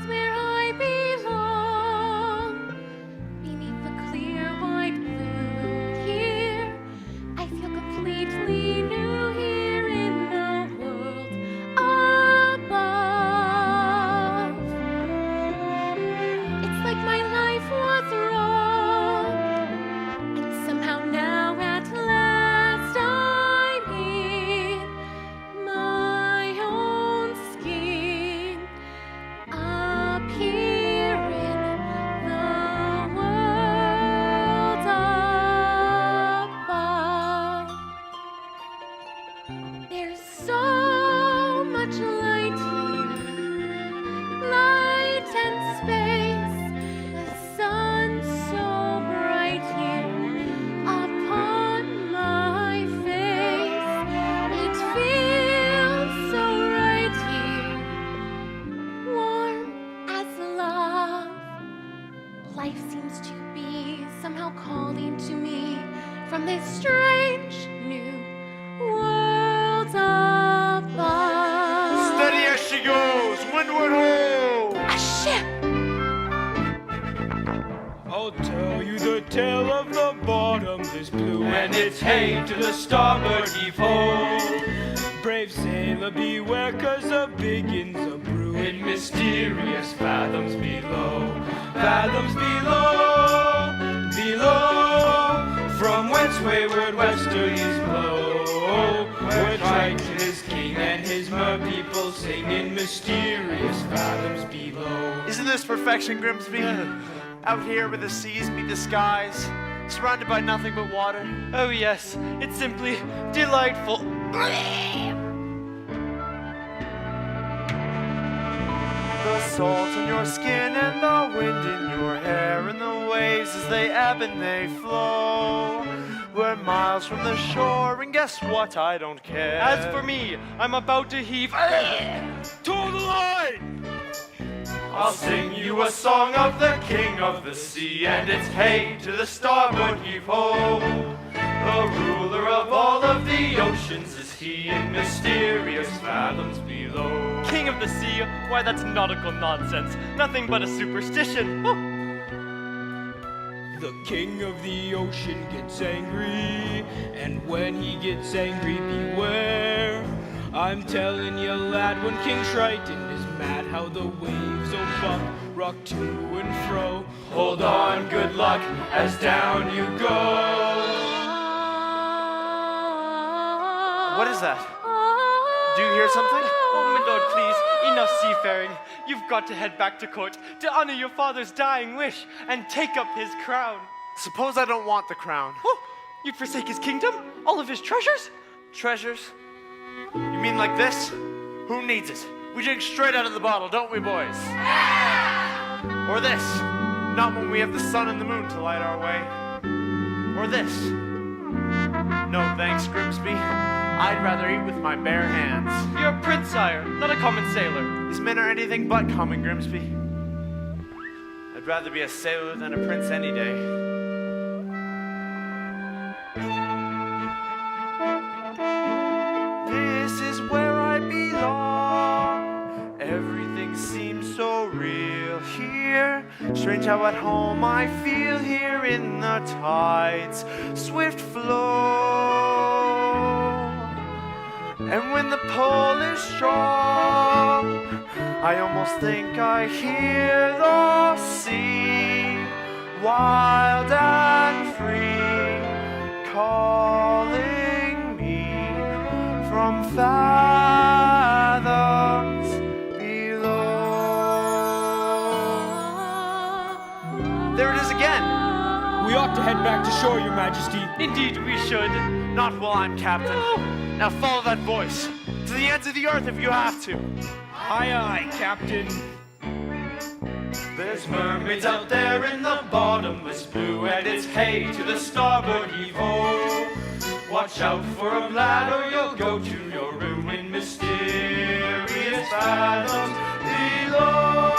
is where I belong. Beneath the clear white blue here, I feel completely new here in the world above. It's like my life was wrong, and somehow now at last I'm in my own skin, up here in the world above. There's so much light here, light and space. The sun's so bright here upon my face. It feels so right here, warm as love. Life seems to be somehow calling to me from this strange new world above. Steady as she goes, windward ho! A ship! I'll tell you the tale of the bottomless blue, and it's hey to the starboard heave ho. Brave sailor beware, 'cause a begin's a brew in mysterious fathoms below. Fathoms below, below, from whence wayward westerlies blow, where Triton is king and his mer people sing in mysterious fathoms below. Isn't this perfection, Grimsby? Out here where the seas meet the skies, surrounded by nothing but water. Oh yes, it's simply delightful. The salt on your skin and the wind in your hair and the waves as they ebb and they flow. We're miles from the shore and guess what? I don't care. As for me, I'm about to heave To the line! I'll sing you a song of the king of the sea, and it's hey to the starboard heave ho. The ruler of all of the oceans is he in mysterious fathoms below. King of the Sea. Why, that's nautical nonsense. Nothing but a superstition. Oh. The king of the ocean gets angry, and when he gets angry, beware. I'm telling you, lad, when King Triton is mad, how the waves rock to and fro. Hold on, good luck, as down you go. What is that? Do you hear something? Oh, my lord, please, enough seafaring. You've got to head back to court to honor your father's dying wish and take up his crown. Suppose I don't want the crown. Oh, you'd forsake his kingdom? All of his treasures? Treasures? You mean like this? Who needs it? We drink straight out of the bottle, don't we, boys? Or this? Not when we have the sun and the moon to light our way. Or this? No thanks, Grimsby. I'd rather eat with my bare hands. You're a prince, sire, not a common sailor. These men are anything but common, Grimsby. I'd rather be a sailor than a prince any day. This is where I belong. Everything seems so real here. Strange how at home I feel here in the tide's swift flow. And when the pull is strong, I almost think I hear the sea, wild and free, calling me from fathoms below. There it is again. We ought to head back to shore, Your Majesty. Indeed, we should. Not while I'm captain. Now follow that voice to the ends of the earth if you have to. Aye, aye, Captain. There's mermaids out there in the bottomless blue, and it's hey to the starboard heave ho. Watch out for a lad or you'll go to your room in mysterious fathoms below.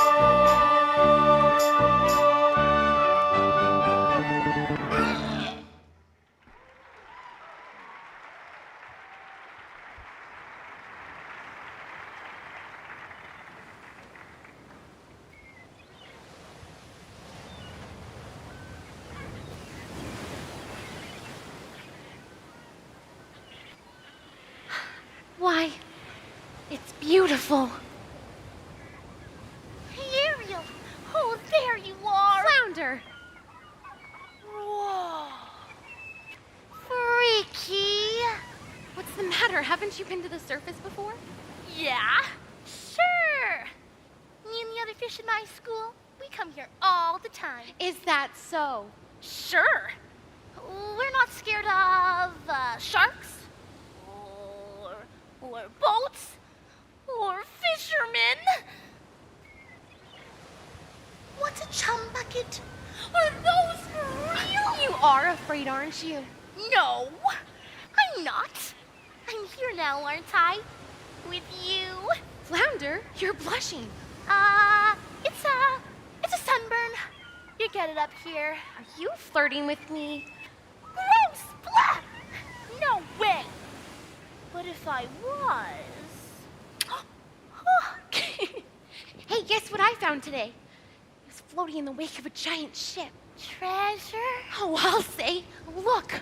Why, it's beautiful. Hey, Ariel. Oh, there you are. Flounder. Whoa. Freaky. What's the matter? Haven't you been to the surface before? Yeah, sure. Me and the other fish in my school, we come here all the time. Is that so? Sure. We're not scared of sharks, or boats, or fishermen. What's a chum bucket? Are those for real? You are afraid, aren't you? No, I'm not. I'm here now, aren't I? With you. Flounder, you're blushing. It's a sunburn. You get it up here. Are you flirting with me? Gross! Blah! No way! But if I was... Hey, guess what I found today? It was floating in the wake of a giant ship. Treasure? Oh, I'll say, look.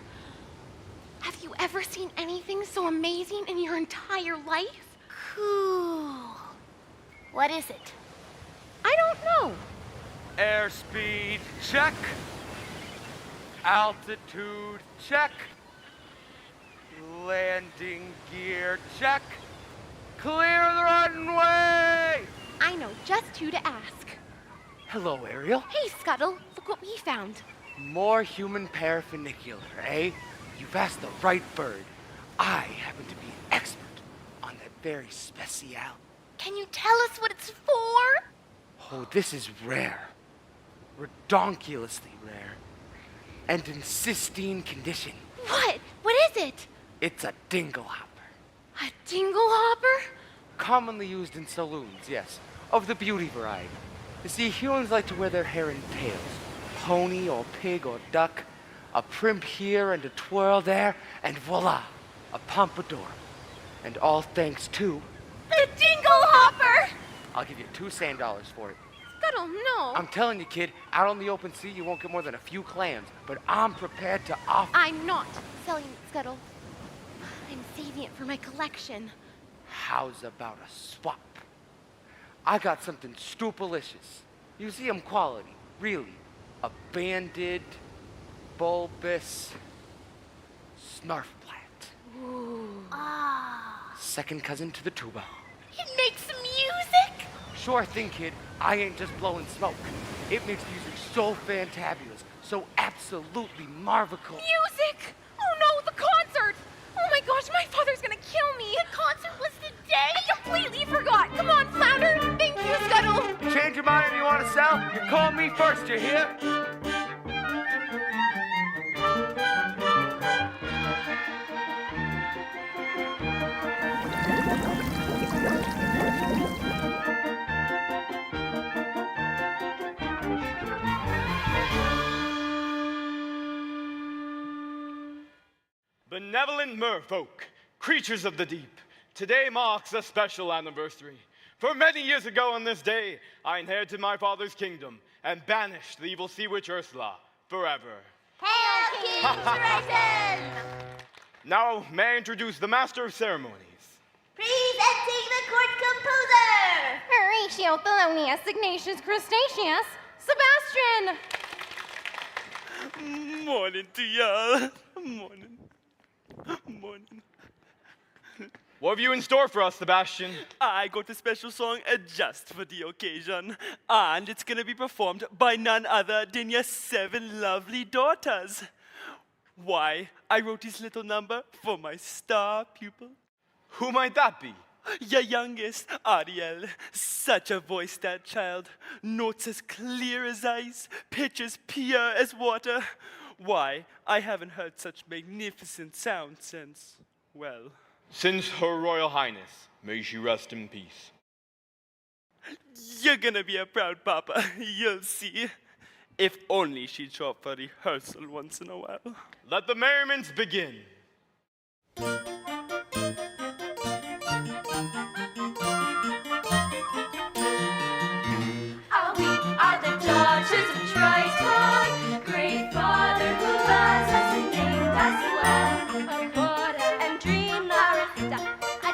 Have you ever seen anything so amazing in your entire life? Cool. What is it? I don't know. Airspeed check. Altitude check. Landing gear check. Clear the runway! I know just who to ask. Hello, Ariel. Hey, Scuttle, look what we found. More human paraphernalia, eh? You've asked the right bird. I happen to be an expert on that very special. Can you tell us what it's for? Oh, this is rare. Redonkulously rare. And in pristine condition. What? What is it? It's a dinglehopper. A dinglehopper? Commonly used in saloons, yes. Of the beauty variety. You see, humans like to wear their hair in tails. Pony or pig or duck. A primp here and a twirl there, and voila, a pompadour. And all thanks to... The dinglehopper! I'll give you $2 sand for it. Scuttle, no. I'm telling you, kid, out on the open sea, you won't get more than a few clams. But I'm prepared to offer... I'm not selling it, Scuttle. I'm saving it for my collection. How's about a swap? I got something stupelicious. Museum quality, really. A banded, bulbous snarfplant. Ah. Second cousin to the tuba. It makes music? Sure thing, kid. I ain't just blowing smoke. It makes music so fantabulous, so absolutely marvical. Music! Oh no, the concert! Oh my gosh, my father's gonna kill me! The concert was today? I completely forgot! Come on, Flounder! Thank you, Scuttle! Change your mind if you want to sell. You call me first, you hear? Benevolent merfolk, creatures of the deep, today marks a special anniversary. For many years ago on this day, I inherited my father's kingdom and banished the evil sea witch Ursula forever. Hail King Triton! Now, may I introduce the master of ceremonies? Presenting the court composer! Horatio Thelonious Ignatius Crustaceus, Sebastian! Morning to y'all. Morning. Morning. What have you in store for us, Sebastian? I got a special song just for the occasion, and it's gonna be performed by none other than your 7 lovely daughters. Why, I wrote this little number for my star pupil. Who might that be? Your youngest, Ariel. Such a voice, that child. Notes as clear as ice, pitch as pure as water. Why, I haven't heard such magnificent sound since, well... Since Her Royal Highness, may she rest in peace. You're gonna be a proud papa, you'll see. If only she'd show up for rehearsal once in a while. Let the merriments begin. We are the daughters of Triton, great father who loves us and named us well. A water and dream, Larissa, a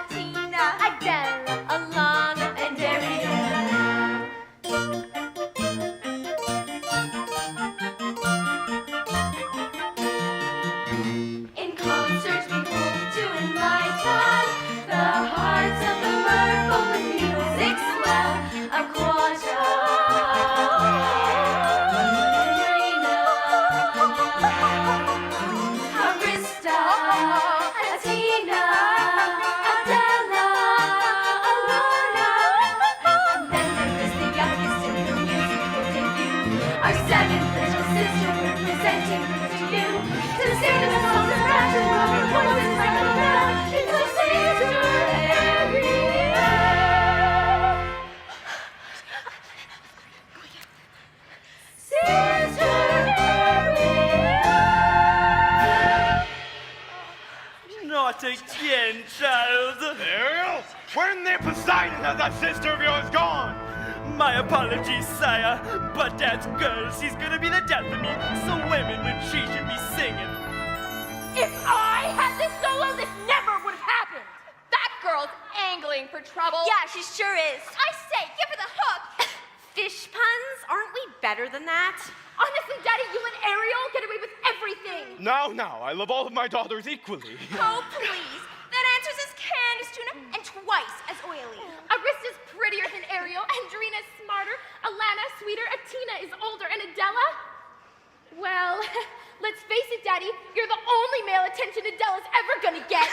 second little sister representing to you. To sing the songs of rapture of your voices like a bell. It's a sister everywhere. Sister everywhere. Not again, child. Ariel, where in the Poseidon has that sister of yours gone? My apologies, sire, but that girl, she's gonna be the death of me, so women when she should be singing. If I had this solo, this never would have happened. That girl's angling for trouble. Yeah, she sure is. I say, give her the hook. Fish puns? Aren't we better than that? Honestly, Daddy, you and Ariel get away with everything. Now, I love all of my daughters equally. Oh, please. That answer's as canned as tuna and twice as oily. Arista's prettier than Ariel, Andrina's smarter, Alana sweeter, Atina is older, and Adela? Well, let's face it, Daddy, you're the only male attention Adela's ever gonna get.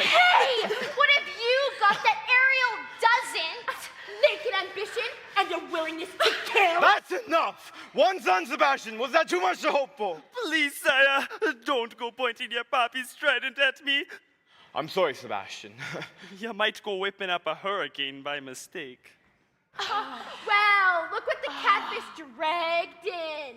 Hey, what have you got that Ariel doesn't? Naked ambition and a willingness to kill. That's enough! One son, Sebastian, was that too much to hope for? Please, sire, don't go pointing your pappy's trident at me. I'm sorry, Sebastian. You might go whipping up a hurricane by mistake. Well, look what the catfish dragged in.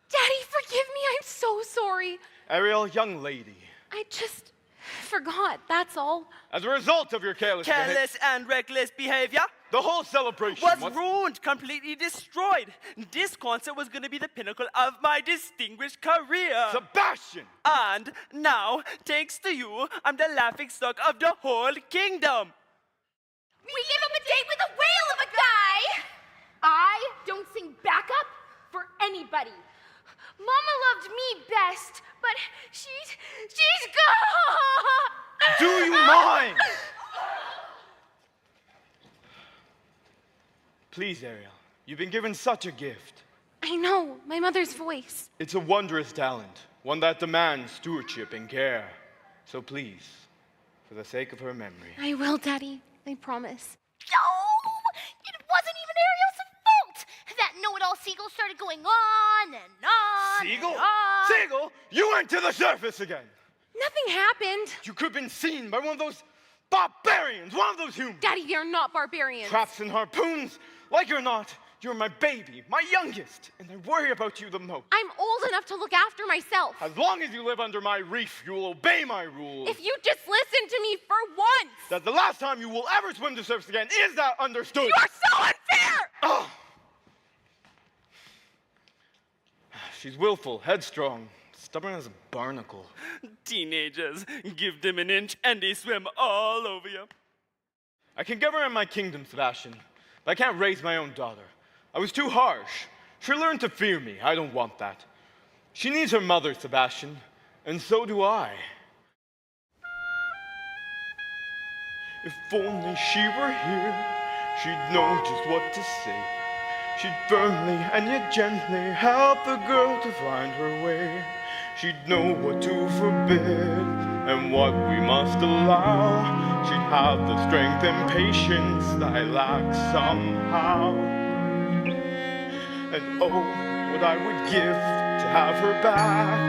Daddy, forgive me. I'm so sorry. Ariel, young lady, I just forgot, that's all. as a result of your careless Careless and reckless behavior the whole celebration was ruined, completely destroyed. This concert was going to be the pinnacle of my distinguished career. Sebastian! And now, thanks to you, I'm the laughingstock of the whole kingdom. We gave him a date with a whale of a guy. I don't sing backup for anybody. Mama loved me best, but she's gone. Do you mind? Please, Ariel, you've been given such a gift. I know, my mother's voice. It's a wondrous talent, one that demands stewardship and care. So please, for the sake of her memory. I will, Daddy. I promise. No, it wasn't even Ariel's fault. That know-it-all seagull started going on and on. Seagull? And on. Seagull, you went to the surface again. Nothing happened. You could have been seen by one of those barbarians, one of those humans. Daddy, they're not barbarians. Traps and harpoons, like or not, you're my baby, my youngest, and I worry about you the most. I'm old enough to look after myself. As long as you live under my reef, you will obey my rules. If you just listen to me for once. That the last time you will ever swim the surface again, is that understood? You're so unfair! Oh. She's willful, headstrong, stubborn as a barnacle. Teenagers, give them an inch and they swim all over you. I can give her in my kingdom, Sebastian, but I can't raise my own daughter. I was too harsh. She learned to fear me. I don't want that. She needs her mother, Sebastian, and so do I. If only she were here, she'd know just what to say. She'd firmly and yet gently help the girl to find her way. She'd know what to forbid and what we must allow. She'd have the strength and patience that I lack somehow. And oh, what I would give to have her back.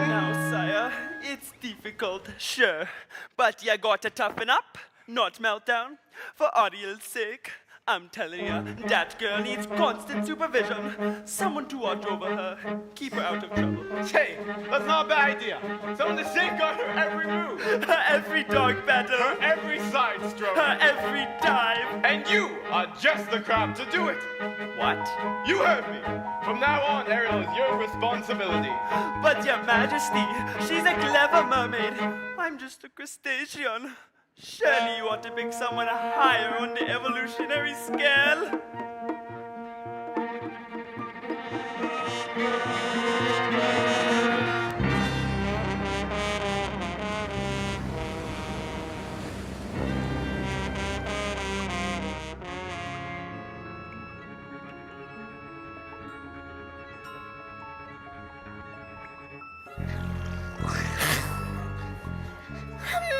Now, sire, it's difficult, sure, but you gotta toughen up, not melt down. For Ariel's sake, I'm telling you, that girl needs constant supervision. Someone to watch over her, keep her out of trouble. Hey, that's not a bad idea. Someone to safeguard her every move, Her every dog battle, her every side stroke. her every dive. And you are just the crab to do it. What? You heard me. From now on, Ariel is your responsibility. But your majesty, she's a clever mermaid. I'm just a crustacean. Surely you ought to pick someone higher on the evolutionary scale.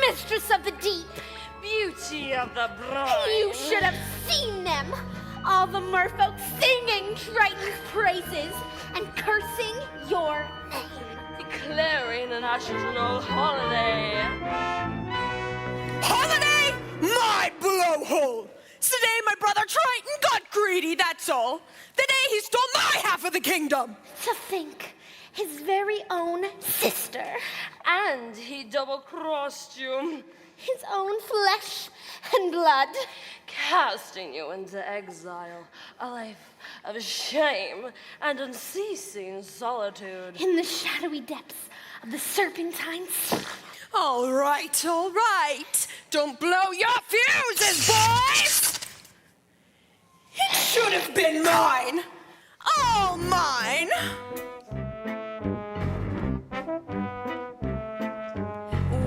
Mistress of the deep. Beauty of the bride. You should have seen them. All the merfolk singing sing Triton's praises and cursing your name. Declaring a national holiday. Holiday? My blowhole! It's the day my brother Triton got greedy, that's all. The day he stole my half of the kingdom. To think, his very own sister, And he double-crossed you, his own flesh and blood, casting you into exile, a life of shame and unceasing solitude. in the shadowy depths of the Serpentine Sea. All right, all right. Don't blow your fuses, boys! It should have been mine. All mine.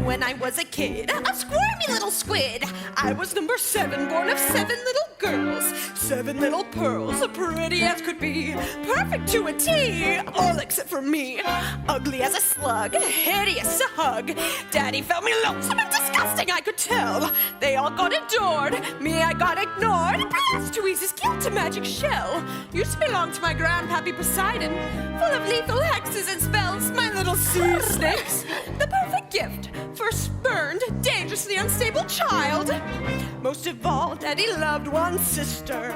When I was a kid, a squirmy little squid, I was number 7, born of 7 little girls, 7 little pearls, pretty as could be, perfect to a T, all except for me, ugly as a slug, hideous to hug. Daddy found me lonesome and disgusting, I could tell. They all got adored, me I got ignored. Blastoise's guilt a magic shell used to belong to my grandpappy Poseidon, full of lethal hexes and spells. My little sea snakes, the perfect gift for a spurned, dangerously unstable child. Most of all, Daddy loved one sister,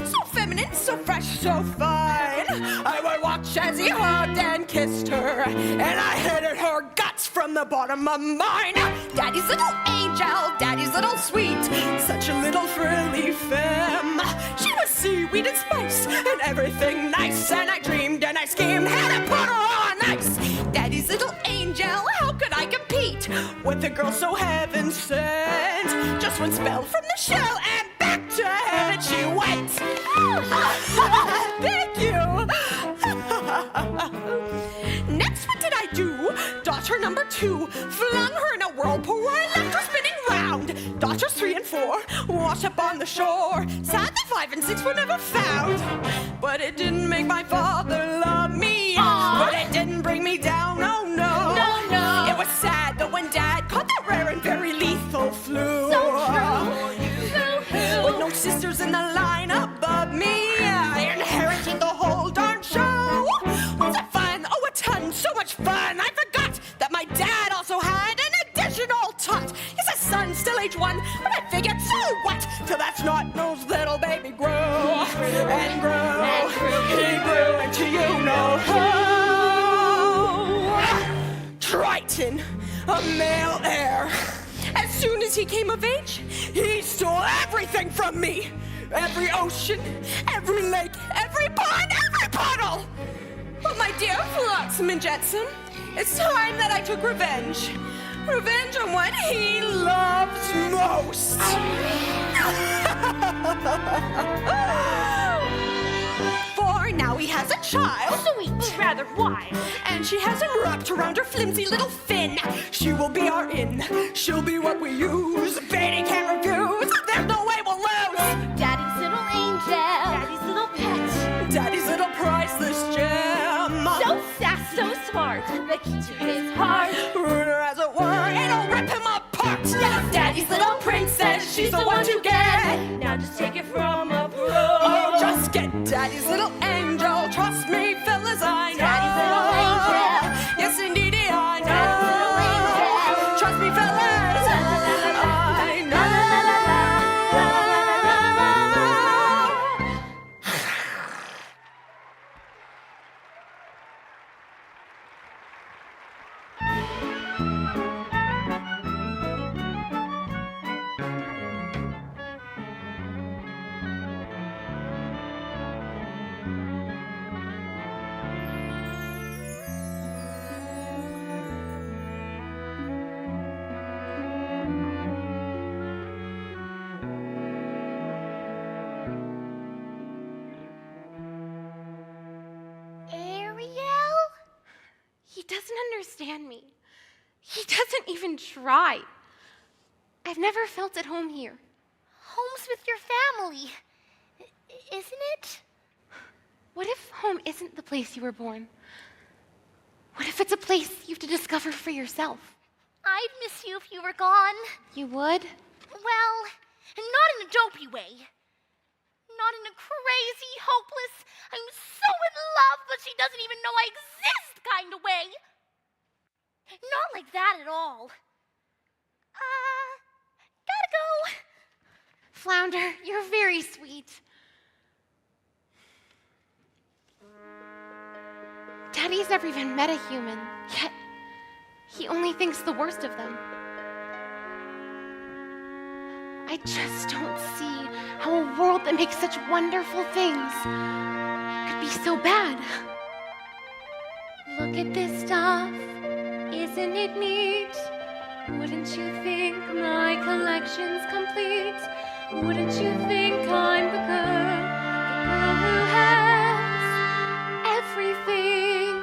so feminine, so fresh, so fine. I would watch as he hugged and kissed her, and I hated her guts from the bottom of mine. Daddy's little angel, Daddy's little sweet, such a little frilly femme. She was seaweed and spice, and everything nice, and I dreamed and I schemed how to put her on ice. Daddy's little angel, how could I compete with a girl so heaven sent? Just one spell from the shell and back to heaven she went. Thank you. Next, what did I do? Daughter number 2, flung her in a whirlpool where I left her spinning round. Daughters 3 and 4, washed up on the shore. Sad that 5 and 6 were never found. But it didn't make my father love me. But it didn't bring me down, oh no. No. It was sad that when Dad caught that rare and very lethal flu. So true. With no sisters in the line above me, inheriting the whole darn show. Was it fun? Oh, a ton, so much fun. I forgot that my dad also had an additional tot. He's a son, still age 1, but I figured, so what? Till that snot-nosed little baby grew and grew. He grew into you know who. Triton, a male heir. As soon as he came of age, he stole everything from me. Every ocean, every lake, every pond, every puddle. But my dear Flotsam and Jetsam, it's time that I took revenge. Revenge on what he loves most. For now he has a child. Sweet. Rather wise. And she has him wrapped around her flimsy little fin. She will be our in. She'll be what we use. Betty can't refuse. There's no way we'll lose. Daddy's little angel, Daddy's little pet, Daddy's little priceless gem. so sassy, so smart, the key to his heart. Ruder as it were, it'll rip him apart. Daddy's little princess, she's the one to get. Now just take it from a pro. Oh, just get Daddy's little angel. Trust me, fellas, I know. Daddy's little angel. Yes, indeed, I know. Daddy's little angel. Trust me, fellas, I know. Ariel? He doesn't understand me. He doesn't even try. I've never felt at home here. Home's with your family, isn't it? What if home isn't the place you were born? What if it's a place you have to discover for yourself? I'd miss you if you were gone. You would? Well, not in a dopey way. Not in a crazy, hopeless, I'm so in love, but she doesn't even know I exist kind of way. Not like that at all. Gotta go. Flounder, you're very sweet. Daddy's never even met a human, yet he only thinks the worst of them. I just don't see how a world that makes such wonderful things could be so bad. Look at this stuff, isn't it neat? Wouldn't you think my collection's complete? Wouldn't you think I'm the girl who has everything?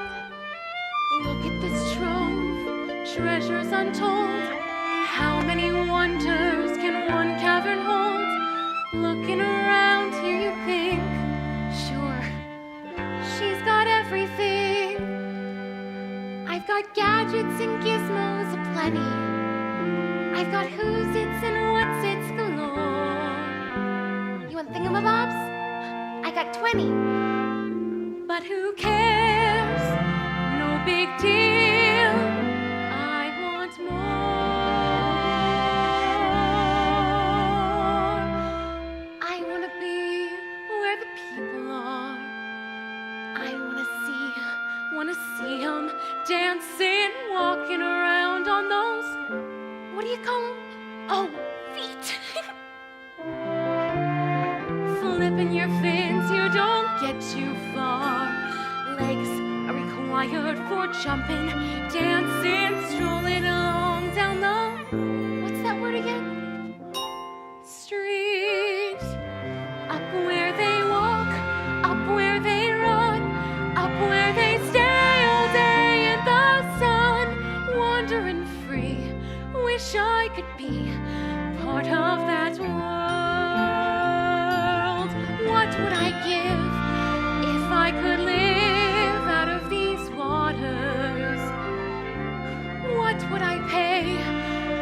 Look at this trove, treasures untold. How many wonders can one cavern hold? Looking around here you think, sure, she's got everything. I've got gadgets and gizmos aplenty. I've got who's its and what's its galore. You want thingamabobs? I got 20. But who cares? No big deal. I want more. I want to be where the people are. I want to see 'em dancing, walking around on those, what do you call 'em? Oh, feet. Flipping your fins, you don't get too far. Legs are required for jumping, dancing, strolling along down the, what's that word again? Street. Up where they walk, up where they run, up where they stay all day in the sun, wandering free. Wish I could be part of that world. What would I give if I could live out of these waters? What would I pay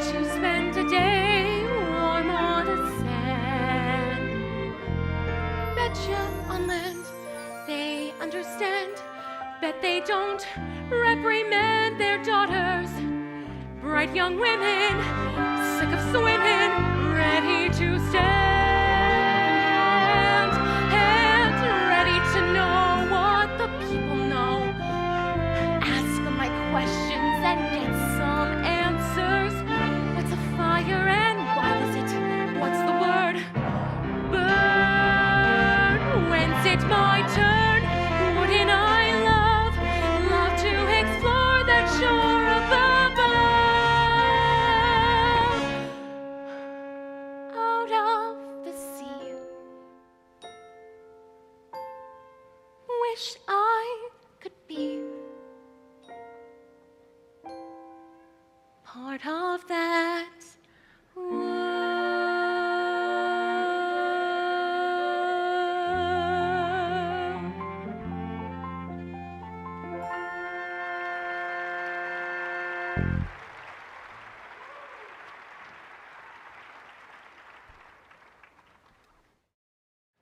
to spend a day warm on the sand? Betcha on land they understand. Bet they don't reprimand their daughters. Bright young women, sick of swimming, ready to stand. And ready to know what the people know. Ask them my questions and get some answers. What's a fire and why is it? What's the word? Burn. When's it my turn? Wouldn't I love to explore that shore above? Out of the sea. Wish I could be part of that world.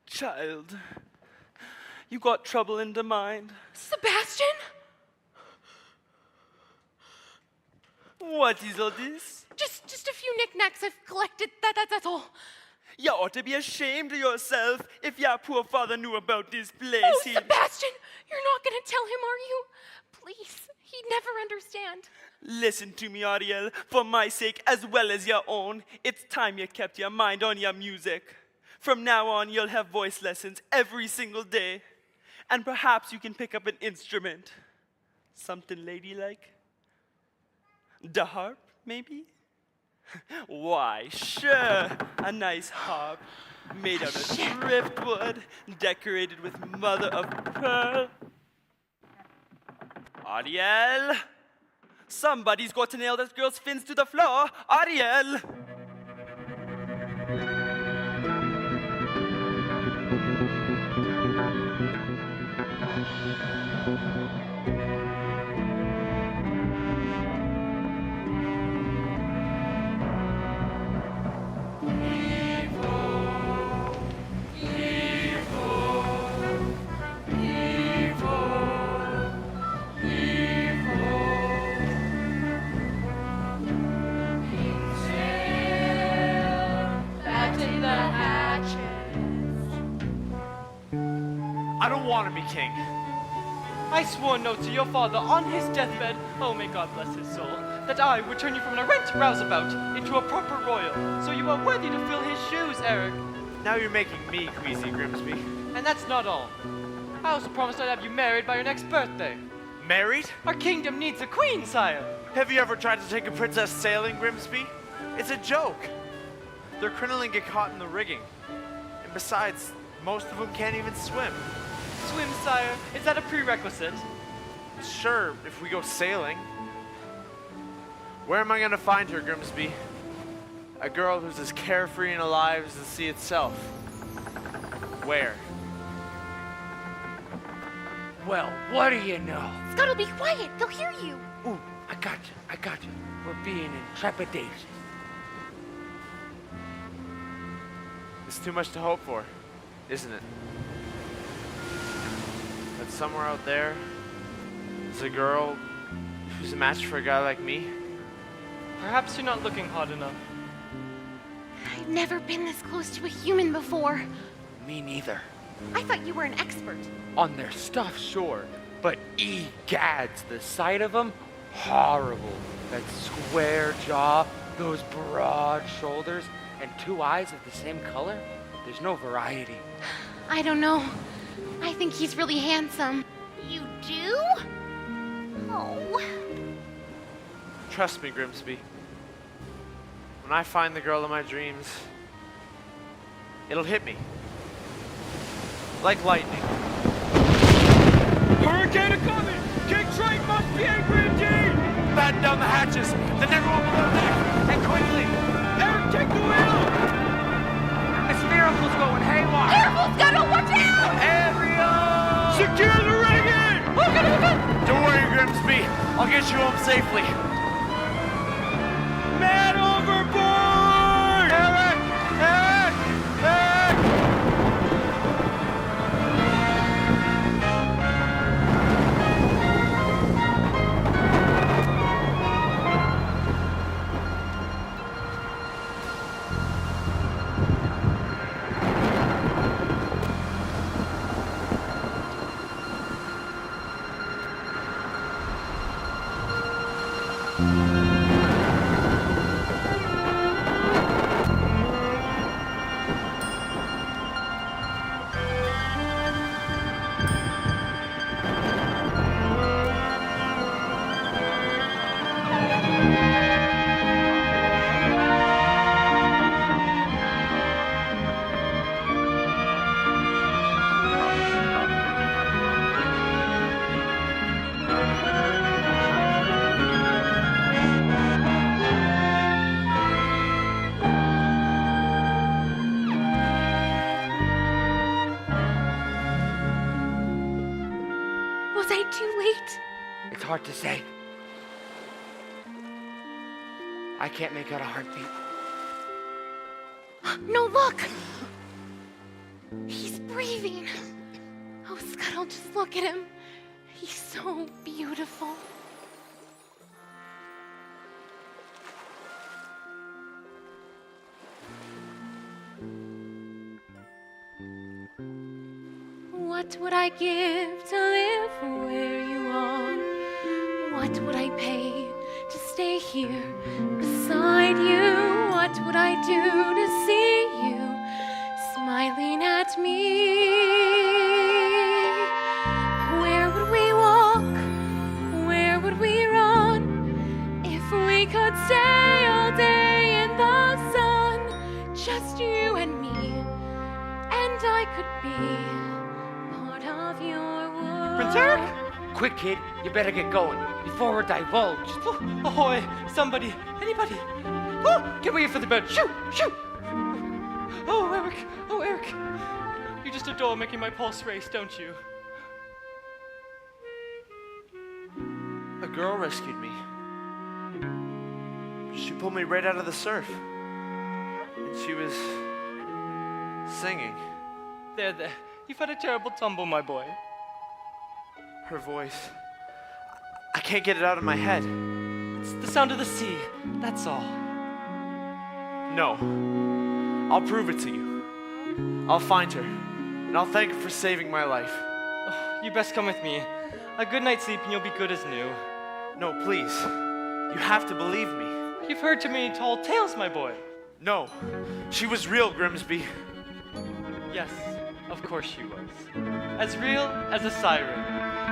Child, you got trouble in the mind. Sebastian? What is all this? Just a few knickknacks I've collected, that's all. You ought to be ashamed of yourself if your poor father knew about this place. Oh, Sebastian, you're not gonna tell him, are you? Please, he'd never understand. Listen to me, Ariel. For my sake as well as your own, it's time you kept your mind on your music. From now on, you'll have voice lessons every single day. And perhaps you can pick up an instrument. Something ladylike. The harp, maybe? Why, sure, a nice harp made out of driftwood, decorated with mother of pearl. Ariel! Somebody's got to nail that girl's fins to the floor. Ariel! I don't want to be king. I swore an oath to your father on his deathbed, oh may God bless his soul, that I would turn you from an errant rouseabout into a proper royal, so you are worthy to fill his shoes, Eric. Now you're making me queasy, Grimsby. And that's not all. I also promised I'd have you married by your next birthday. Married? Our kingdom needs a queen, sire. Have you ever tried to take a princess sailing, Grimsby? It's a joke. Their crinoline get caught in the rigging. And besides, most of them can't even swim. Swim, sire. Is that a prerequisite? Sure, if we go sailing. Where am I gonna find her, Grimsby? A girl who's as carefree and alive as the sea itself. Where? Well, what do you know? Scuttle, be quiet. They'll hear you. Ooh, I got you. We're being in trepidation. It's too much to hope for, isn't it? But somewhere out there, there's a girl who's a match for a guy like me. Perhaps you're not looking hard enough. I've never been this close to a human before. Me neither. I thought you were an expert. On their stuff, sure, but egads, the sight of them, horrible. That square jaw, those broad shoulders, and 2 eyes of the same color. There's no variety. I don't know. I think he's really handsome. You do? Oh. Trust me, Grimsby. When I find the girl of my dreams, it'll hit me. Like lightning. Hurricane coming! King Triton must be angry indeed! Batten down the hatches, then everyone below deck, and quickly! Eric, take the wheel! This miracle's going haywire! Careful, Scuttle, watch out! Ariel! Secure the rigging! Don't worry, Grimsby. I'll get you home safely. Man overboard! Eric! Eric! Eric! Was I too late? It's hard to say. I can't make out a heartbeat. No, look! He's breathing. Oh, Scuttle, just look at him. He's so beautiful. What would I give to live where you are? What would I pay to stay here beside you? What would I do to see you smiling at me? Where would we walk? Where would we run? If we could stay all day in the sun, just you and me, and I could be part of your world. Prince Eric? Quick, kid, you better get going before we're divulged. Oh, ahoy! Somebody! Anybody! Oh, get ready for the bed! Shoo! Shoo! Oh, Eric! Oh, Eric! You just adore making my pulse race, don't you? A girl rescued me. She pulled me right out of the surf. And she was singing. There. You've had a terrible tumble, my boy. Her voice. I can't get it out of my head. It's the sound of the sea, that's all. No. I'll prove it to you. I'll find her. and I'll thank her for saving my life. Oh, you best come with me. A good night's sleep and you'll be good as new. No, please. You have to believe me. You've heard too many tall tales, my boy. No, she was real, Grimsby. Yes, of course she was. As real as a siren.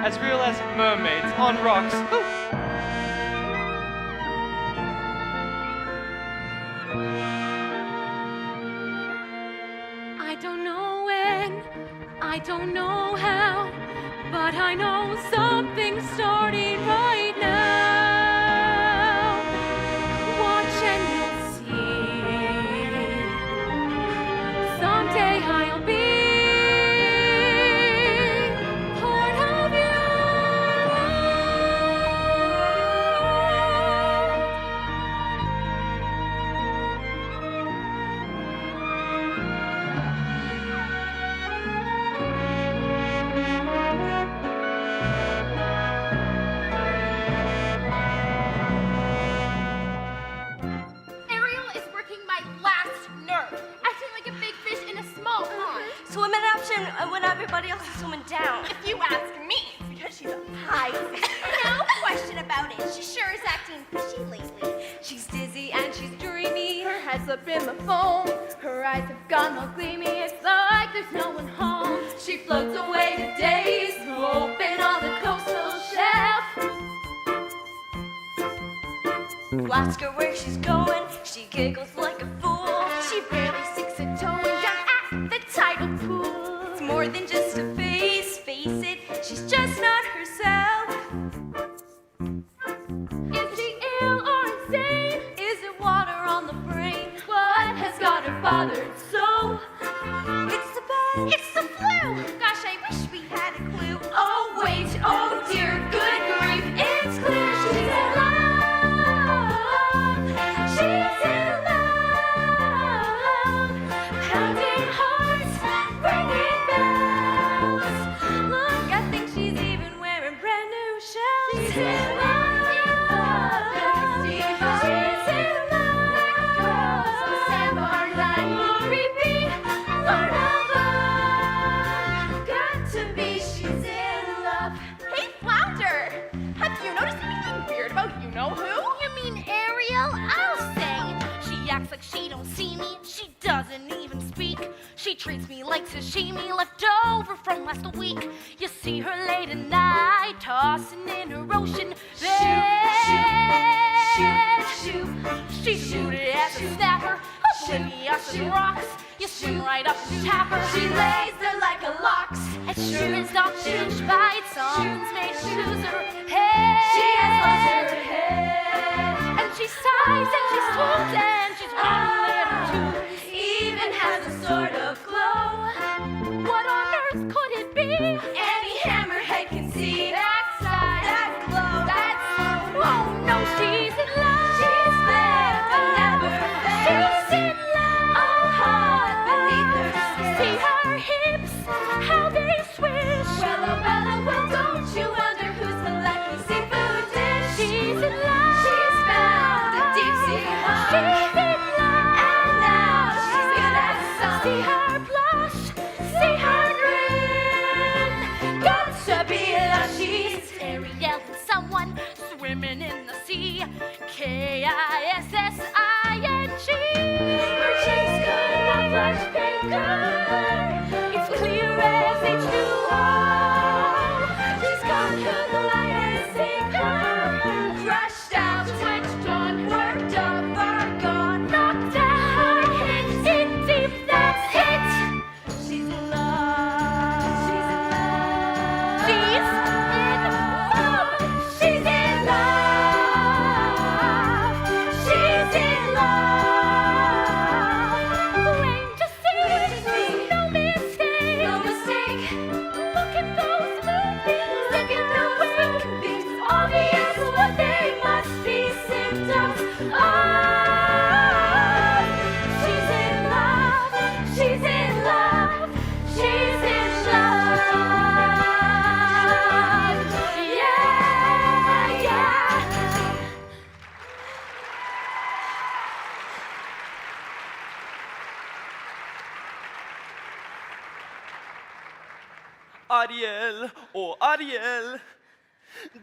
As real as mermaids on rocks. Ooh. I don't know when, I don't know how, but I know something's starting right now. Watch and you'll see. Someday I'll be part of you. Ariel is working my last nerve, acting like a big fish in a small pond. Swim at option when everybody else is swimming down. If you ask me, it's because she's a Pisces. No question about it. She sure is acting fishy lately. She's dizzy and she's dreamy. Her head's up in the foam. Her eyes have gone all gleamy. It's like there's no one home. She floats away to days, hoping on the coastal shelf. Ask her where she's going, she giggles like a fool. She barely sticks a toe down at the tidal pool. It's more than just a face it, she's just not herself. Is she ill or insane? Is it water on the brain? What has got her bothered so? It's the bed. It's the flu. Gosh, I wish we had a clue. Oh wait, oh dear, good grief, it's clear she's in love. She's in love. Pounding hearts, ringing bells. Look, I think she's even wearing brand new shells. She's in love. She's in love. Goes the sandbar line will repeat forever. Got to be, she's in love. Hey, Flounder! Have you noticed anything weird about you-know-who? You mean Ariel? I'll say. She acts like she don't see me. She doesn't even speak. She treats me like sashimi left over from last week. You see her late at night, tossing in her ocean bed. She's rooted as a snapper, oblivious as rocks. You swing right up and tap her. She lays there like a locks. As sure as not changed by it, someone's made her lose her head. She has lost her head. And she sighs and she swoops and she's wondering too. Even has a sort of glow. What on earth could it be? Any hammerhead can see that side, that glow, that glow. Oh no, she's in love. She's there, but never fails. She's in love. All hot beneath her skin. See her hips, how they swish. Well, oh, well, don't you wonder who's the lucky seafood dish? She's in love. She's found a deep sea home. She's in love. And now she's good at some. See her blush, see her grin. Ariel, oh Ariel.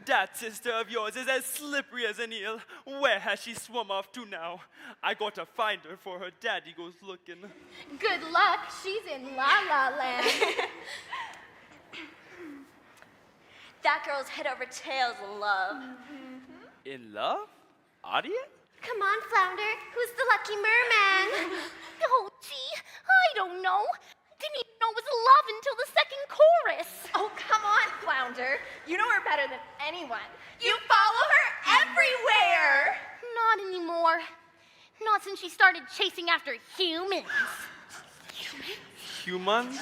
That sister of yours is as slippery as an eel. Where has she swum off to now? I gotta find her before her daddy goes looking. Good luck, she's in La La Land. That girl's head over tails in love. In love? Ariel? Come on, Flounder, who's the lucky merman? Oh, gee, I don't know. Didn't even know it was love until the second chorus. Oh, come on, Flounder. You know her better than anyone. You follow her everywhere. Not anymore. Not since she started chasing after humans. Humans?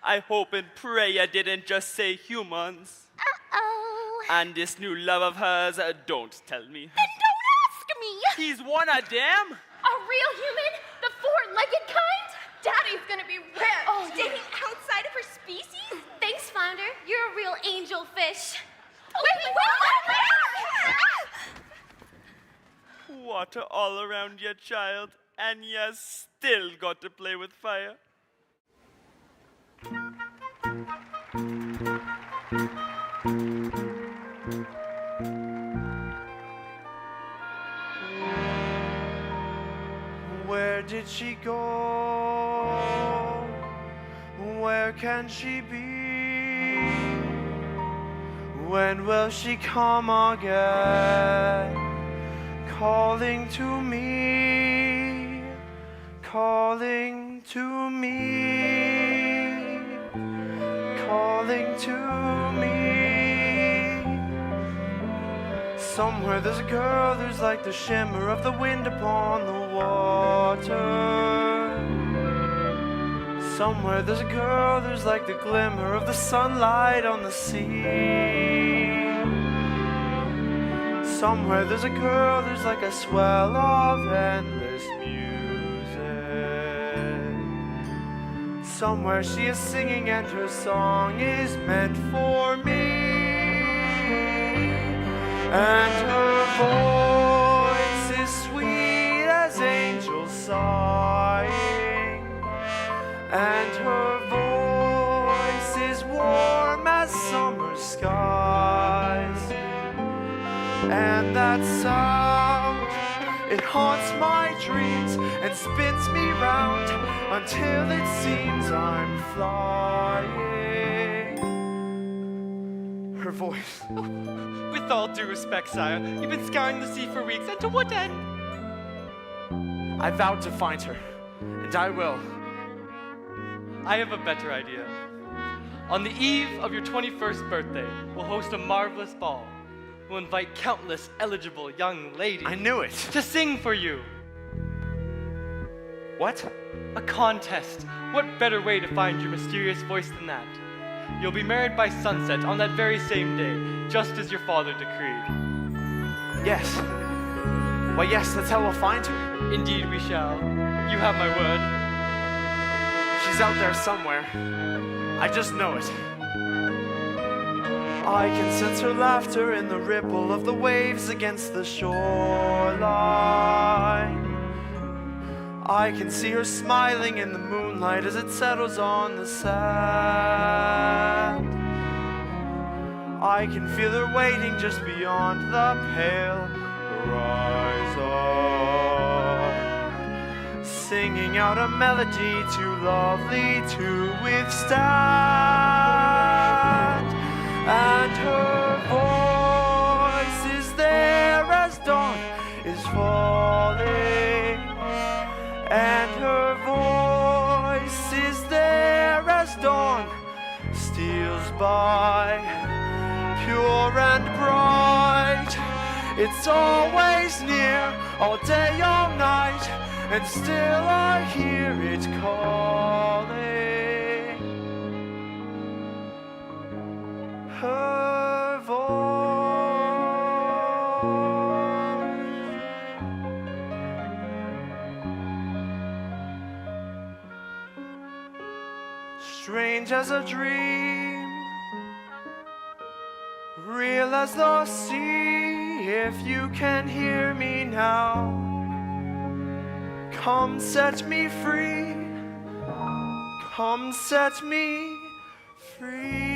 I hope and pray I didn't just say humans. Uh-oh. And this new love of hers, don't tell me. Then don't ask me. He's one of them? A real human? The four-legged kind? Daddy's gonna be rich. Oh, dating outside of her species? Thanks, Flounder. You're a real angel fish. Water all around you, child, and you still got to play with fire. Where did she go? Where can she be? When will she come again? Calling to me, calling to me, calling to me. Somewhere there's a girl who's like the shimmer of the wind upon the water. Somewhere there's a girl who's like the glimmer of the sunlight on the sea. Somewhere there's a girl who's like a swell of endless music. Somewhere she is singing and her song is meant for me. And her voice is sweet as angels sighing. And her voice is warm as summer skies. And that sound, it haunts my dreams and spins me round until it seems I'm flying. Her voice. With all due respect, sire, you've been scouring the sea for weeks, and to what end? I vowed to find her, and I will. I have a better idea. On the eve of your 21st birthday, we'll host a marvelous ball. We'll invite countless eligible young ladies. I knew it. To sing for you. What? A contest. What better way to find your mysterious voice than that? You'll be married by sunset on that very same day, just as your father decreed. Yes. Why, yes, that's how we'll find her. Indeed we shall. You have my word. She's out there somewhere. I just know it. I can sense her laughter in the ripple of the waves against the shoreline. I can see her smiling in the moonlight as it settles on the sand. I can feel her waiting just beyond the pale horizon, singing out a melody too lovely to withstand. And her voice is there as dawn is falling. And her voice is there as dawn steals by, pure and bright. It's always near, all day, all night, and still I hear it calling. Her voice. Strange as a dream, real as the sea. If you can hear me now, come set me free. Come set me free.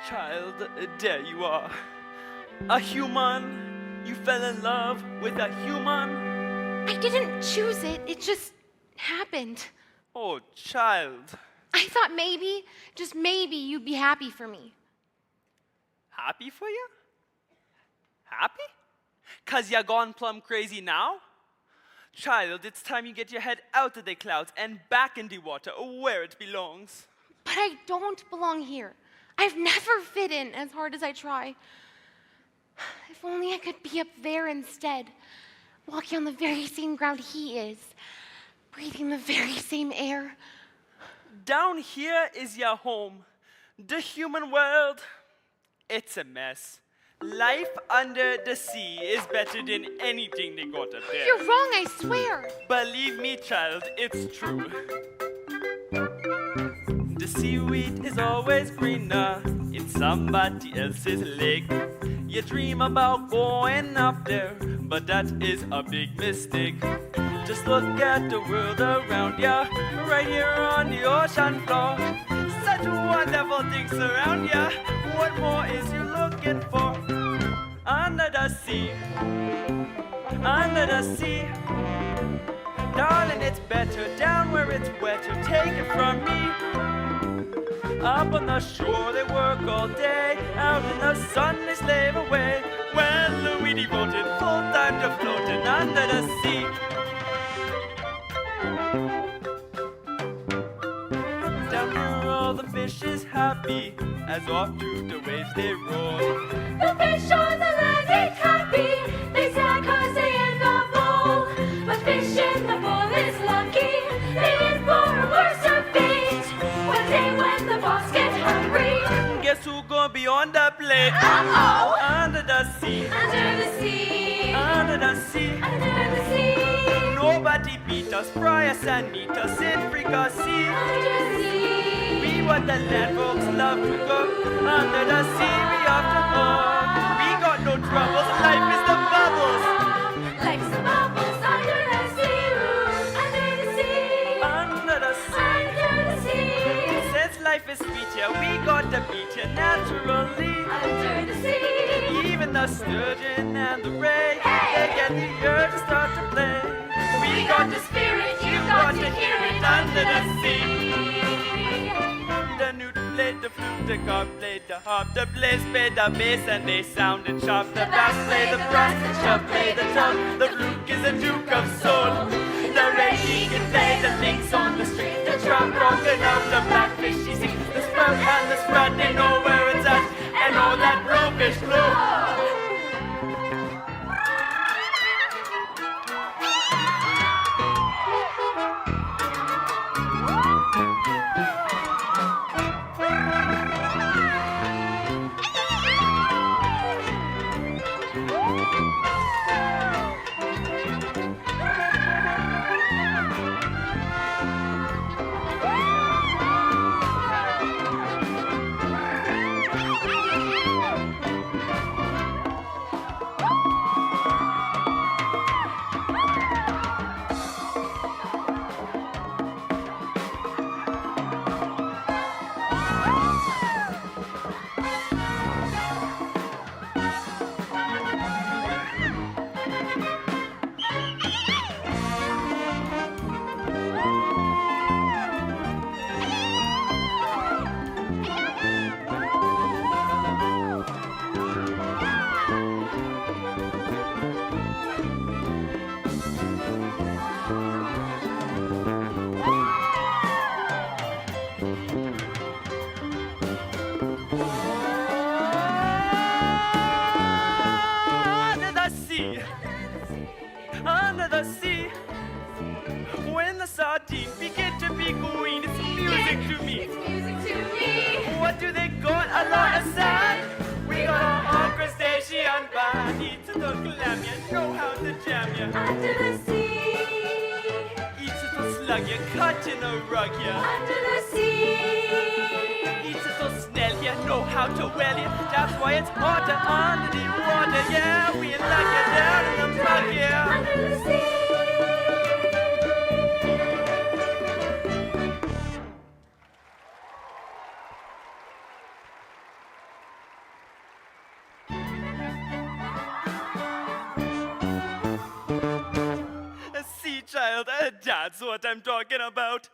Child, there you are. A human. You fell in love with a human. I didn't choose it, it just happened. Oh, child. I thought maybe, just maybe, you'd be happy for me. Happy for you? Happy? 'Cause you're gone plumb crazy now? Child, it's time you get your head out of the clouds and back in the water where it belongs. But I don't belong here. I've never fit in as hard as I try. If only I could be up there instead, walking on the very same ground he is, breathing the very same air. Down here is your home. The human world, it's a mess. Life under the sea is better than anything they got up there. You're wrong, I swear. Believe me, child, it's true. The seaweed is always greener in somebody else's lake. You dream about going up there, but that is a big mistake. Just look at the world around ya, right here on the ocean floor. Such wonderful things around ya. What more is you looking for? Under the sea, under the sea. Darling, it's better down where it's wetter. Take it from me. Up on the shore they work all day. Out in the sun they slave away. Well, we devoted full time to floating under the sea. Down here all the fish is happy as off through the waves they roar. The fish on the land ain't happy. They sad 'cause they in the bowl. But fish in the bowl is lucky. They in for a worse fate. One day when the boss gets hungry. Guess who gonna be on the plate? Uh-oh. Under the sea. Under the sea. Under the sea. Under the sea. Nobody beat us, fry us and meet us in fricassee. Under the sea. We what the land folks love to cook. Under the sea we have to hook. We got no troubles, life is the bubbles. Life's the bubbles under the sea. Ooh, under the sea. Under the sea. Under the sea. Since life is sweet here, we got to beat here naturally. Under the sea. Even the sturgeon and the ray, they get the urge to start to play. We got the spirit, you got to hear it under the sea. The newt played the flute, the carp played the harp, the blaze played the bass and they sounded sharp. The bass played the brass, the chub played the tub, the fluke is a duke of soul. The red can play the links on the street, the trout broken up, the blackfish you see, the sprout and the sprout, they know where it's at, and all that blowfish glow. Under the sea, when the sardines begin to be green, it's music to me. It's music to me. What do they got? A lot of sand. We got our crustacean band. Eats a little clam, you know how to jam ya. Under the sea. Eats a little slug, you cut in a rug ya. Under the sea. Eats a little snail, you know how to well ya. That's why it's hotter under the water, yeah. We like it down in the mud, yeah. Under the sea. That's what I'm talking about.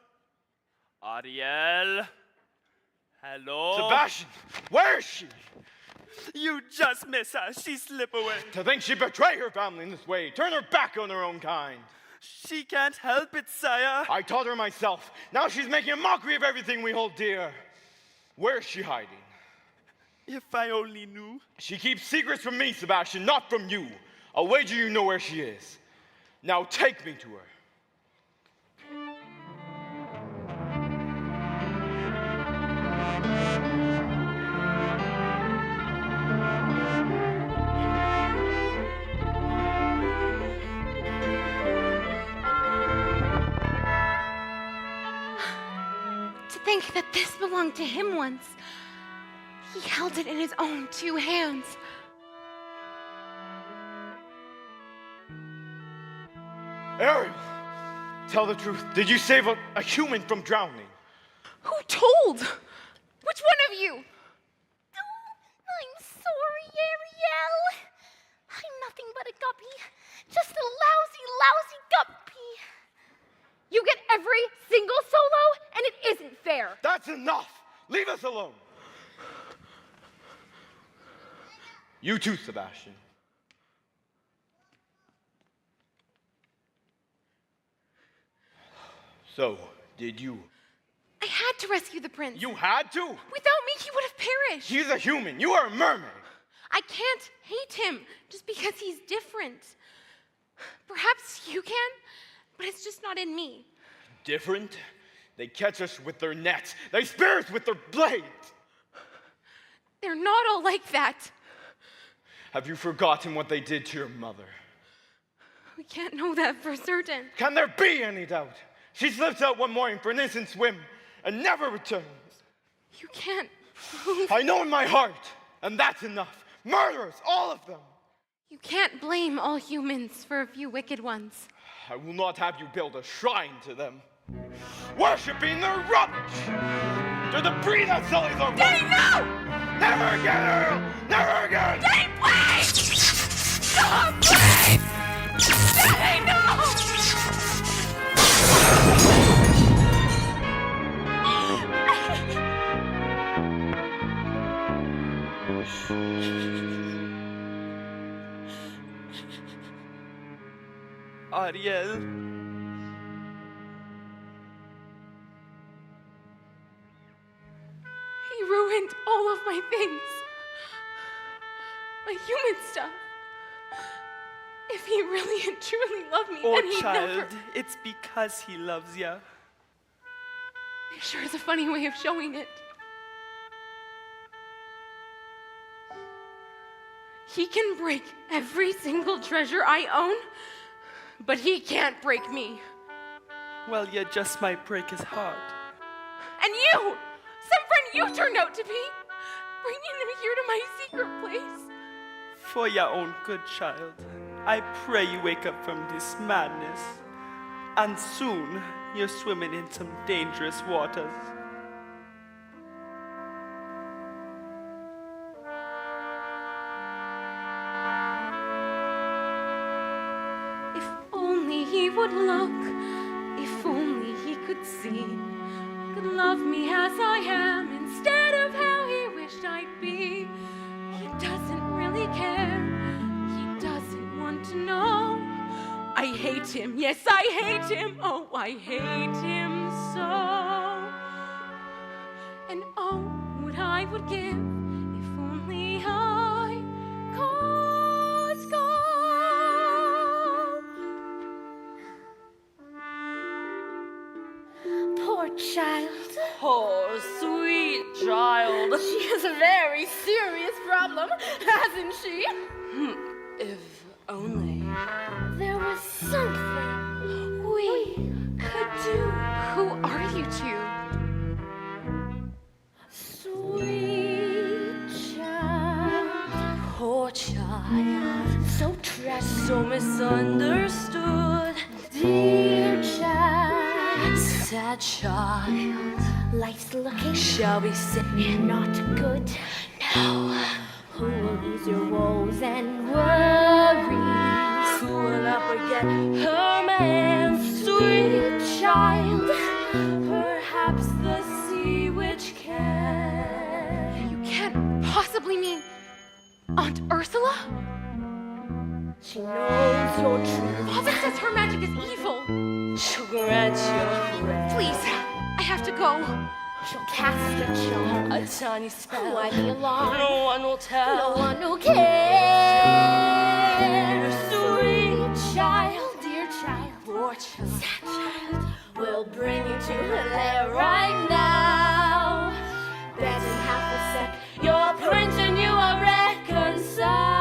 Ariel. Hello? Sebastian, where is she? You just miss her. She slip away. To think she'd betray her family in this way, turn her back on her own kind. She can't help it, sire. I taught her myself. Now she's making a mockery of everything we hold dear. Where is she hiding? If I only knew. She keeps secrets from me, Sebastian, not from you. I'll wager you know where she is. Now take me to her. To think that this belonged to him once. He held it in his own 2 hands. Ariel, tell the truth. Did you save a human from drowning? Who told? Which one of you? I'm sorry, Ariel. I'm nothing but a guppy. Just a lousy guppy. You get every single solo, and it isn't fair. That's enough. Leave us alone. You too, Sebastian. So, did you? I had to rescue the prince. You had to? Without me, he would have perished. He's a human. You are a mermaid. I can't hate him just because he's different. Perhaps you can, but it's just not in me. Different? They catch us with their nets. They spear us with their blades. They're not all like that. Have you forgotten what they did to your mother? We can't know that for certain. Can there be any doubt? She slips out one morning for an instant swim and never returns. You can't prove. I know in my heart, and that's enough. Murderers, all of them. You can't blame all humans for a few wicked ones. I will not have you build a shrine to them. Worshipping their rubbish. To the breed that sullies our Daddy, no! Never again, Earl! Never again! Daddy, please! Stop, please! Daddy, no! Ariel. He ruined all of my things. My human stuff. If he really and truly loved me, Oh, then he'd child, never... it's because he loves ya. It sure is a funny way of showing it. He can break every single treasure I own, but he can't break me. Well, you just might break his heart. And you! Some friend you turned out to be! Bringing him here to my secret place. For your own good, child, I pray you wake up from this madness. And soon, you're swimming in some dangerous waters. If only he would look, if only he could see, could love me as I am instead of how he wished I'd be. He doesn't really care, he doesn't want to know. I hate him, yes, I hate him, oh, I hate him so. And oh, what I would give if only I could go. Poor child. Oh, sweet child. She has a very serious problem, hasn't she? If only. There was something we could do. Who are you two? Sweet child. Poor child. So tragic. So misunderstood. Dear child. Sad child. Life's looking Shall we sing? not good. No. Who will ease your woes and worries? Who will not forget her man sweet? Perhaps the sea witch can. You can't possibly mean Aunt Ursula? She knows your truth. Father says her magic is evil. She'll grant your prayer. Please, I have to go. She'll cast a charm, a tiny spell. Why the alarm? No one will tell. No one will care. Sweet child, Dear child. poor child, Sad child. we'll bring you to her lair right now. Bet in half a sec, your prince and you are reconciled.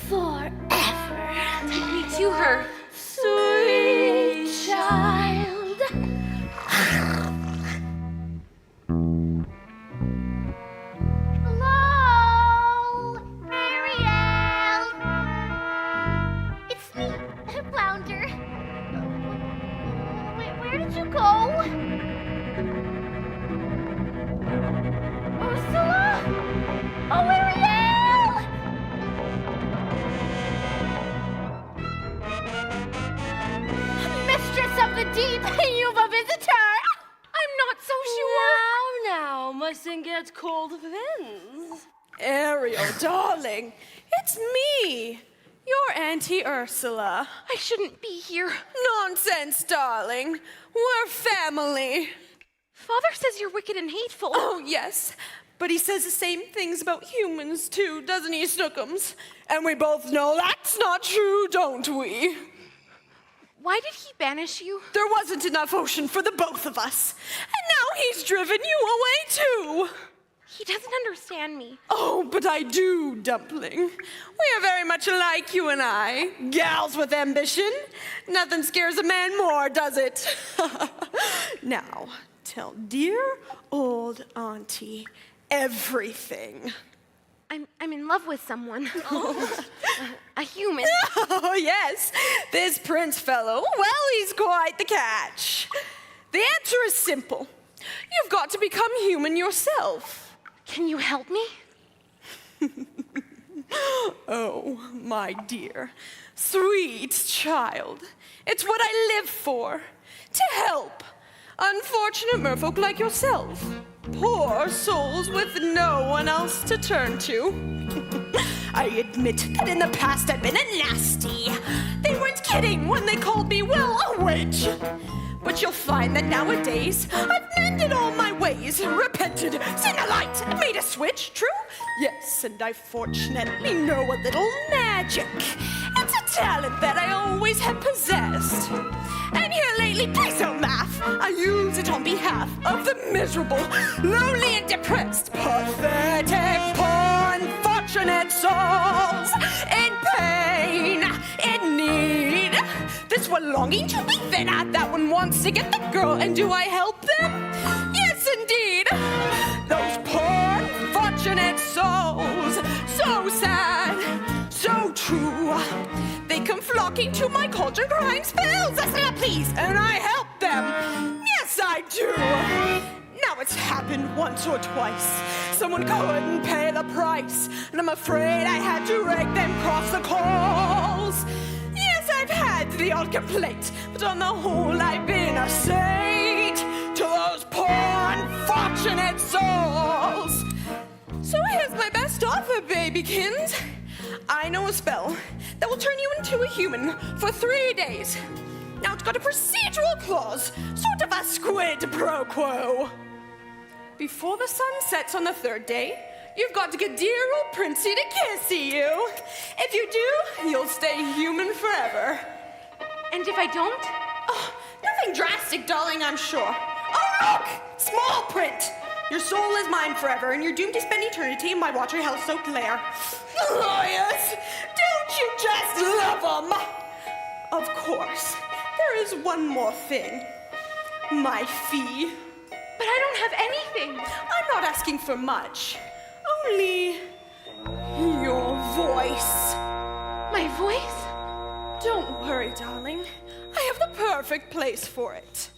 Forever. Take me to her. Sweet child. Hello, Ariel. It's me, Flounder. Where did you go? Ursula? Oh, Ariel! Mistress of the deep, you've a visitor. I'm not so sure. Now, mustn't get cold fins. Ariel, darling, it's me, your Auntie Ursula. I shouldn't be here. Nonsense, darling. We're family. Father says you're wicked and hateful. Oh, yes. But he says the same things about humans, too, doesn't he, Snookums? And we both know that's not true, don't we? Why did he banish you? There wasn't enough ocean for the both of us. And now he's driven you away, too. He doesn't understand me. Oh, but I do, Dumpling. We are very much alike, you and I. Gals with ambition. Nothing scares a man more, does it? Now, tell dear old Auntie everything. I'm in love with someone. A human. Oh, yes, this prince fellow. Well, he's quite the catch. The answer is simple. You've got to become human yourself. Can you help me? Oh, my dear, sweet child. It's what I live for, to help unfortunate merfolk like yourself. Poor souls with no one else to turn to. I admit that in the past I've been a nasty. They weren't kidding when they called me, well, a witch. But you'll find that nowadays I've mended all my ways, repented, seen the light, and made a switch, true? Yes, and I fortunately know a little magic. It's a talent that I always have possessed. And here lately, please don't laugh. I use it on behalf of the miserable, lonely and depressed, pathetic, poor, unfortunate souls in pain, in need. This one longing to be thinner, that one wants to get the girl, and do I help them? Yes, indeed. Those poor, unfortunate souls, so sad, so true. They come flocking to my cauldron crying spells, I say please, and I help them. Yes, I do. Now it's happened once or twice. Someone couldn't pay the price, and I'm afraid I had to rake them across the coals. Yes, I've had the odd complaint, but on the whole I've been a saint to those poor unfortunate souls. So here's my best offer, babykins. I know a spell that will turn you into a human for 3 days. Now it's got a procedural clause, sort of a squid pro quo. Before the sun sets on the 3rd day, you've got to get dear old Princey to kissy you. If you do, you'll stay human forever. And if I don't? Oh, nothing drastic, darling, I'm sure. Oh, look! Small print! Your soul is mine forever, and you're doomed to spend eternity in my watery hell-soaked lair. Lawyers! Don't you just love 'em? Of course, there is one more thing. My fee. But I don't have anything. I'm not asking for much. Only your voice. My voice? Don't worry, darling. I have the perfect place for it.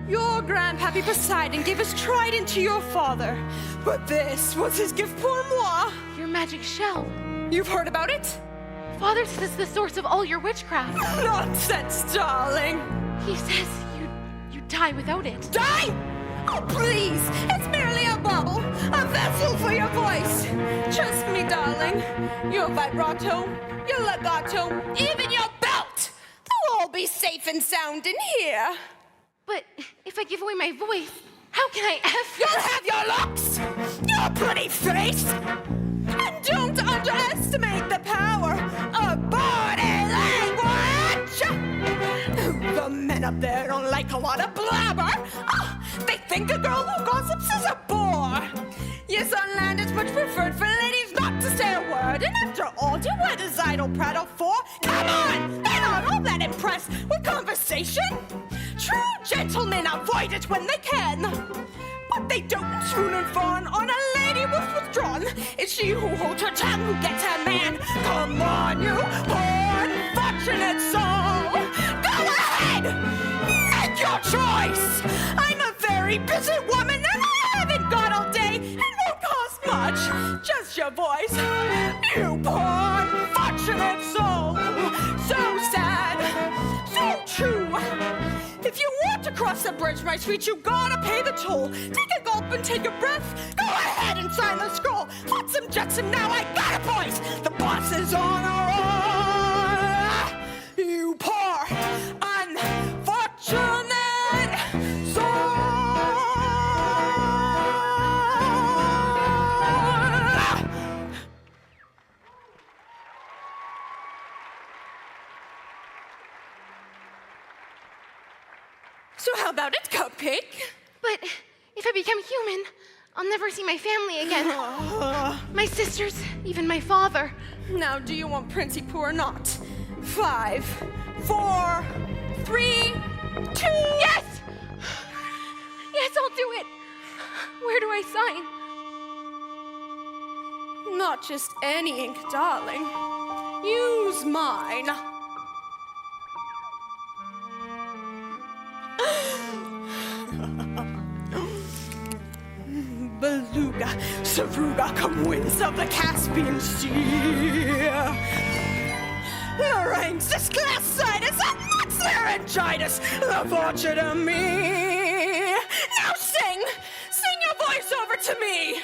Your grandpappy Poseidon gave his trident to your father, but this was his gift pour moi. Your magic shell. You've heard about it? Father says it's the source of all your witchcraft. Nonsense, darling. He says you die without it. Die? Oh, please. It's merely a bubble, a vessel for your voice. Trust me, darling. Your vibrato, your legato, even your belt. They'll all be safe and sound in here. But if I give away my voice, how can I You'll have your looks, your pretty face. And don't underestimate the power of body language. The men up there don't like a lot of blabber. Oh, they think a girl who gossips is a bore. Yes, on land it's much preferred for ladies not to say a word. And after all, do what is idle prattle for? Come on, they're not all that impressed with conversation. True gentlemen avoid it when they can. But they don't swoon and fawn on a lady who's withdrawn. It's she who holds her tongue who gets her man. Come on, you poor unfortunate soul. Go ahead, make your choice. I'm a very busy woman and I haven't got all day. It won't cost much, just your voice. You poor unfortunate soul. So sad, so true. If you want to cross the bridge, my sweet, you gotta pay the toll. Take a gulp and take a breath. Go ahead and sign the scroll. Flotsam Jetsam, now I got a voice. The boss is on a roll. You poor, unfortunate soul. So how about it, Cupcake? But if I become human, I'll never see my family again. My sisters, even my father. Now, do you want Princey Pooh or not? 5, 4, 3, 2. Yes! Yes, I'll do it. Where do I sign? Not just any ink, darling. Use mine. Beluga, Saruga, come winds of the Caspian Sea. Larynx, classitis, what's laryngitis? The fortune of me. Now sing your voice over to me.